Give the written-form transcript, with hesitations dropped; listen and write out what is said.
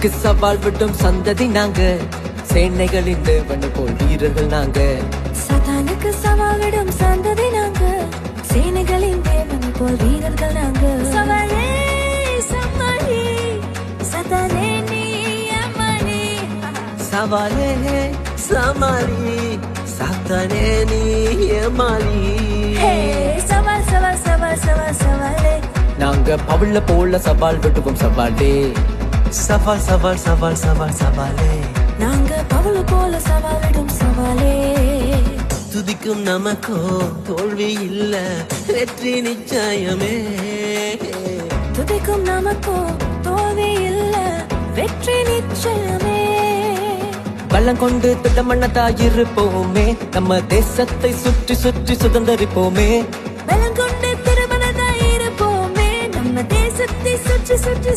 சவாலுக்கு சவால் விடும் சந்ததி நாங்க, சேனைகளின் தேவனை போல் வீரர்கள் நாங்க. சதானுக்கு சவால் விடும் சந்ததி நாங்க, சேனைகளின் தேவனை போல் வீரர்கள் நாங்க. சவாலே சமாளி சதானே நீ அமளி. சவாலே சமாளி சாத்தானே நீ ஏமாளி. சவால் சவால் சவால் சவால் சவாலே. நாங்க பவுல போல சவால் விடுவோம் சவாலே. சவால் சவால் சவால் சவால் சவாலே. நாங்க பவுல போல சவால் விடும் சவாலே. துதிக்கும் நமக்கோ தோல்வி இல்ல, வெற்றி நிச்சயமே. துதிக்கும் நமக்கோ தோல்வி இல்ல, வெற்றி நிச்சயமே. பள்ளம் கொண்டு திட்டமண்ணதாயிருப்போமே, நம்ம தேசத்தை சுற்றி சுற்றி சுதந்தரிப்போமே. பலம் கொண்டு திருமணதாயிருப்போமே, நம்ம தேசத்தை சுற்றி சுற்றி